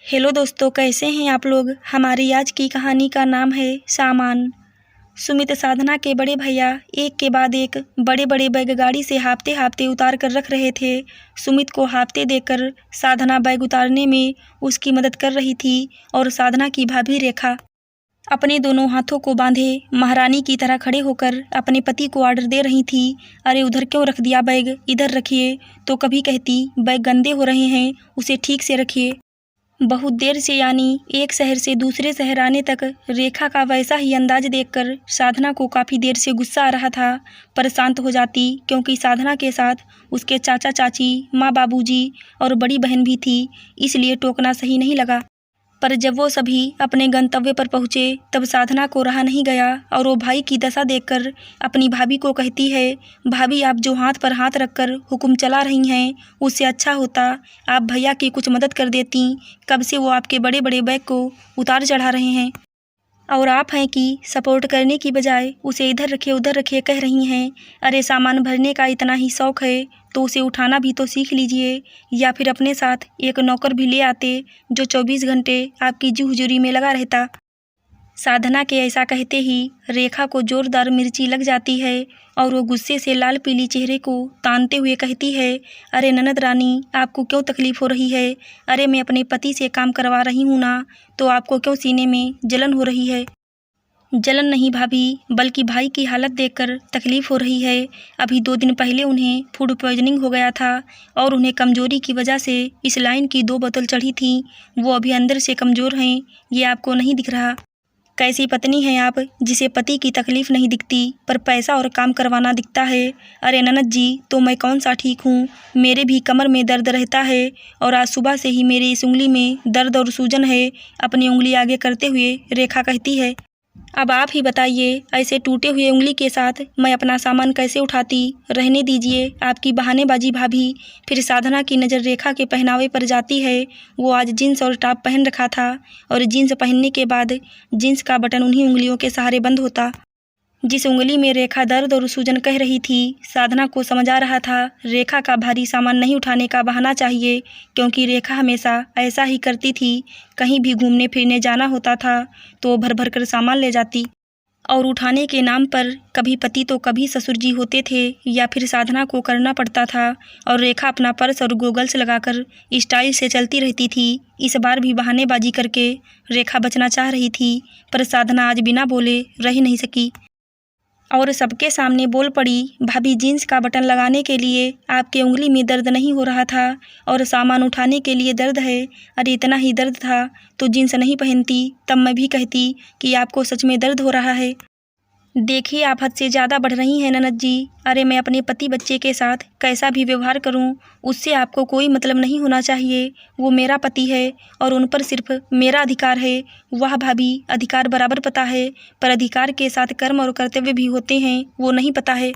Hello दोस्तों, कैसे हैं आप लोग। हमारी आज की कहानी का नाम है सामान। सुमित साधना के बड़े भैया एक के बाद एक बड़े बड़े बैग गाड़ी से हाफते हाफते उतार कर रख रहे थे। सुमित को हाफते देखकर साधना बैग उतारने में उसकी मदद कर रही थी और साधना की भाभी रेखा अपने दोनों हाथों को बांधे महारानी की तरह खड़े होकर अपने पति को ऑर्डर दे रही थी। अरे उधर क्यों रख दिया बैग, इधर रखिए। तो कभी कहती बैग गंदे हो रहे हैं, उसे ठीक से रखिए। बहुत देर से यानी एक शहर से दूसरे शहर आने तक रेखा का वैसा ही अंदाज देखकर साधना को काफ़ी देर से गुस्सा आ रहा था। पर शांत हो जाती, क्योंकि साधना के साथ उसके चाचा चाची, माँ बाबूजी और बड़ी बहन भी थी, इसलिए टोकना सही नहीं लगा। पर जब वो सभी अपने गंतव्य पर पहुँचे तब साधना को रहा नहीं गया और वो भाई की दशा देखकर अपनी भाभी को कहती है, भाभी आप जो हाथ पर हाथ रखकर हुक्म चला रही हैं उससे अच्छा होता आप भैया की कुछ मदद कर देती। कब से वो आपके बड़े बड़े बैग को उतार चढ़ा रहे हैं और आप हैं कि सपोर्ट करने की बजाय उसे इधर रखिए उधर रखिए कह रही हैं। अरे सामान भरने का इतना ही शौक़ है तो उसे उठाना भी तो सीख लीजिए, या फिर अपने साथ एक नौकर भी ले आते जो 24 घंटे आपकी जी हुजूरी में लगा रहता। साधना के ऐसा कहते ही रेखा को जोरदार मिर्ची लग जाती है और वो गुस्से से लाल पीली चेहरे को तानते हुए कहती है, अरे ननद रानी आपको क्यों तकलीफ़ हो रही है। अरे मैं अपने पति से काम करवा रही हूँ ना, तो आपको क्यों सीने में जलन हो रही है। जलन नहीं भाभी, बल्कि भाई की हालत देखकर तकलीफ़ हो रही है। अभी 2 दिन पहले उन्हें फूड पॉइजनिंग हो गया था और उन्हें कमज़ोरी की वजह से इस लाइन की 2 बोतल चढ़ी थी। वो अभी अंदर से कमज़ोर हैं, ये आपको नहीं दिख रहा। कैसी पत्नी हैं आप जिसे पति की तकलीफ़ नहीं दिखती पर पैसा और काम करवाना दिखता है। अरे ननद जी, तो मैं कौन सा ठीक हूँ, मेरे भी कमर में दर्द रहता है और आज सुबह से ही मेरी इस उंगली में दर्द और सूजन है। अपनी उंगली आगे करते हुए रेखा कहती है, अब आप ही बताइए ऐसे टूटे हुए उंगली के साथ मैं अपना सामान कैसे उठाती। रहने दीजिए आपकी बहानेबाजी भाभी। फिर साधना की नज़र रेखा के पहनावे पर जाती है। वो आज जीन्स और टॉप पहन रखा था और जीन्स पहनने के बाद जीन्स का बटन उन्हीं उंगलियों के सहारे बंद होता जिस उंगली में रेखा दर्द और सूजन कह रही थी। साधना को समझ आ रहा था रेखा का भारी सामान नहीं उठाने का बहाना चाहिए, क्योंकि रेखा हमेशा ऐसा ही करती थी। कहीं भी घूमने फिरने जाना होता था तो भर भर कर सामान ले जाती और उठाने के नाम पर कभी पति तो कभी ससुर जी होते थे या फिर साधना को करना पड़ता था और रेखा अपना पर्स और गोगल्स लगाकर स्टाइल से चलती रहती थी। इस बार भी बहानेबाजी करके रेखा बचना चाह रही थी, पर साधना आज बिना बोले रह नहीं सकी और सबके सामने बोल पड़ी, भाभी जीन्स का बटन लगाने के लिए आपके उंगली में दर्द नहीं हो रहा था और सामान उठाने के लिए दर्द है। अरे इतना ही दर्द था तो जीन्स नहीं पहनती, तब मैं भी कहती कि आपको सच में दर्द हो रहा है। देखिए आप हद से ज़्यादा बढ़ रही हैं ननद जी। अरे मैं अपने पति बच्चे के साथ कैसा भी व्यवहार करूं, उससे आपको कोई मतलब नहीं होना चाहिए। वो मेरा पति है और उन पर सिर्फ मेरा अधिकार है। वाह भाभी, अधिकार बराबर पता है, पर अधिकार के साथ कर्म और कर्तव्य भी होते हैं, वो नहीं पता है।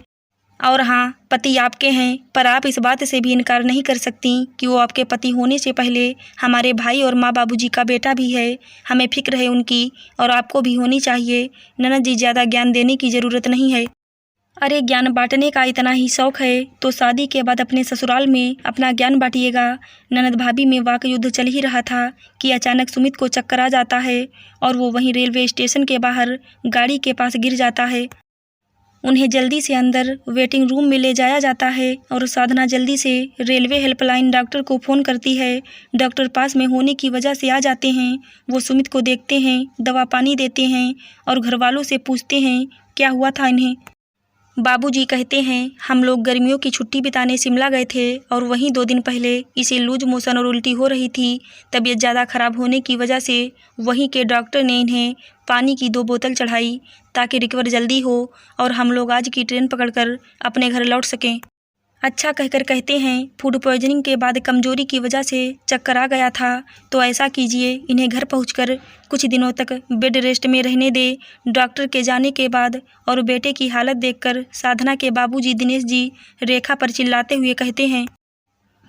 और हाँ, पति आपके हैं, पर आप इस बात से भी इनकार नहीं कर सकती कि वो आपके पति होने से पहले हमारे भाई और माँ बाबूजी का बेटा भी है। हमें फिक्र है उनकी और आपको भी होनी चाहिए। ननद जी, ज़्यादा ज्ञान देने की ज़रूरत नहीं है। अरे ज्ञान बांटने का इतना ही शौक़ है तो शादी के बाद अपने ससुराल में अपना ज्ञान बांटिएगा। ननद भाभी में वाक युद्ध चल ही रहा था कि अचानक सुमित को चक्कर आ जाता है और वो वहीं रेलवे स्टेशन के बाहर गाड़ी के पास गिर जाता है। उन्हें जल्दी से अंदर वेटिंग रूम में ले जाया जाता है और साधना जल्दी से रेलवे हेल्पलाइन डॉक्टर को फ़ोन करती है। डॉक्टर पास में होने की वजह से आ जाते हैं। वो सुमित को देखते हैं, दवा पानी देते हैं और घर वालों से पूछते हैं क्या हुआ था इन्हें। बाबूजी कहते हैं हम लोग गर्मियों की छुट्टी बिताने शिमला गए थे और वहीं 2 दिन पहले इसे लूज मोशन और उल्टी हो रही थी। तबीयत ज़्यादा ख़राब होने की वजह से वहीं के डॉक्टर ने इन्हें पानी की 2 बोतल चढ़ाई ताकि रिकवर जल्दी हो और हम लोग आज की ट्रेन पकड़कर अपने घर लौट सकें। अच्छा कहकर कहते हैं फूड पॉइजनिंग के बाद कमजोरी की वजह से चक्कर आ गया था, तो ऐसा कीजिए इन्हें घर पहुंचकर कुछ दिनों तक बेड रेस्ट में रहने दे। डॉक्टर के जाने के बाद और बेटे की हालत देखकर साधना के बाबूजी दिनेश जी रेखा पर चिल्लाते हुए कहते हैं,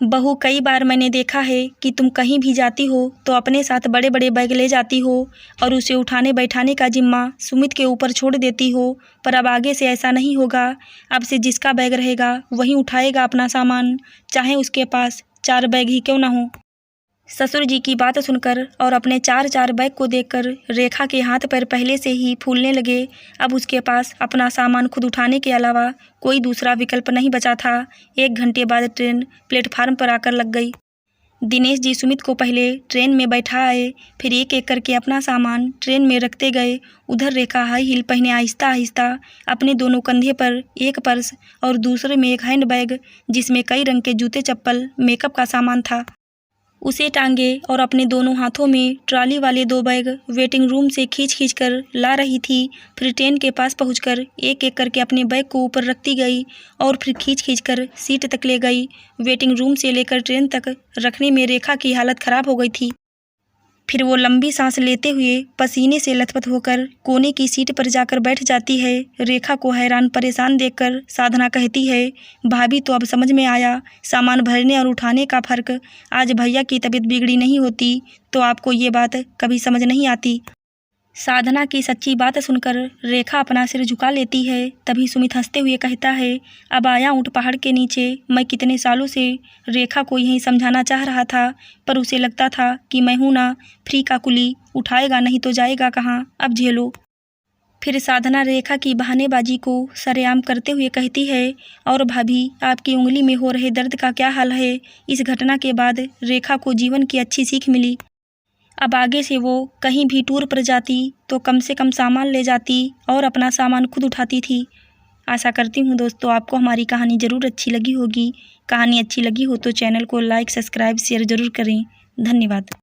बहू कई बार मैंने देखा है कि तुम कहीं भी जाती हो तो अपने साथ बड़े बड़े बैग ले जाती हो और उसे उठाने बैठाने का जिम्मा सुमित के ऊपर छोड़ देती हो, पर अब आगे से ऐसा नहीं होगा। अब से जिसका बैग रहेगा वही उठाएगा अपना सामान, चाहे उसके पास 4 बैग ही क्यों ना हो। ससुर जी की बात सुनकर और अपने 4 बैग को देखकर रेखा के हाथ पैर पहले से ही फूलने लगे। अब उसके पास अपना सामान खुद उठाने के अलावा कोई दूसरा विकल्प नहीं बचा था। 1 घंटे बाद ट्रेन प्लेटफार्म पर आकर लग गई। दिनेश जी सुमित को पहले ट्रेन में बैठा आए, फिर एक एक करके अपना सामान ट्रेन में रखते गए। उधर रेखा हाई हील पहने आहिस्ता आहिस्ता अपने दोनों कंधे पर एक पर्स और दूसरे में एक हैंड बैग जिसमें कई रंग के जूते चप्पल मेकअप का सामान था, उसे टांगे और अपने दोनों हाथों में ट्रॉली वाले 2 बैग वेटिंग रूम से खींच कर ला रही थी। फिर ट्रेन के पास पहुंचकर एक एक करके अपने बैग को ऊपर रखती गई और फिर खींच कर सीट तक ले गई। वेटिंग रूम से लेकर ट्रेन तक रखने में रेखा की हालत खराब हो गई थी। फिर वो लंबी सांस लेते हुए पसीने से लथपथ होकर कोने की सीट पर जाकर बैठ जाती है। रेखा को हैरान परेशान देखकर साधना कहती है, भाभी तो अब समझ में आया, सामान भरने और उठाने का फ़र्क। आज भैया की तबीयत बिगड़ी नहीं होती तो आपको ये बात कभी समझ नहीं आती। साधना की सच्ची बात सुनकर रेखा अपना सिर झुका लेती है। तभी सुमित हंसते हुए कहता है, अब आया ऊँट पहाड़ के नीचे। मैं कितने सालों से रेखा को यही समझाना चाह रहा था, पर उसे लगता था कि मैं हूँ ना फ्री का कुली, उठाएगा नहीं तो जाएगा कहाँ, अब झेलो। फिर साधना रेखा की बहानेबाजी को सरेआम करते हुए कहती है, और भाभी आपकी उंगली में हो रहे दर्द का क्या हाल है। इस घटना के बाद रेखा को जीवन की अच्छी सीख मिली। अब आगे से वो कहीं भी टूर पर जाती तो कम से कम सामान ले जाती और अपना सामान खुद उठाती थी। आशा करती हूँ दोस्तों आपको हमारी कहानी ज़रूर अच्छी लगी होगी। कहानी अच्छी लगी हो तो चैनल को लाइक, सब्सक्राइब, शेयर ज़रूर करें। धन्यवाद।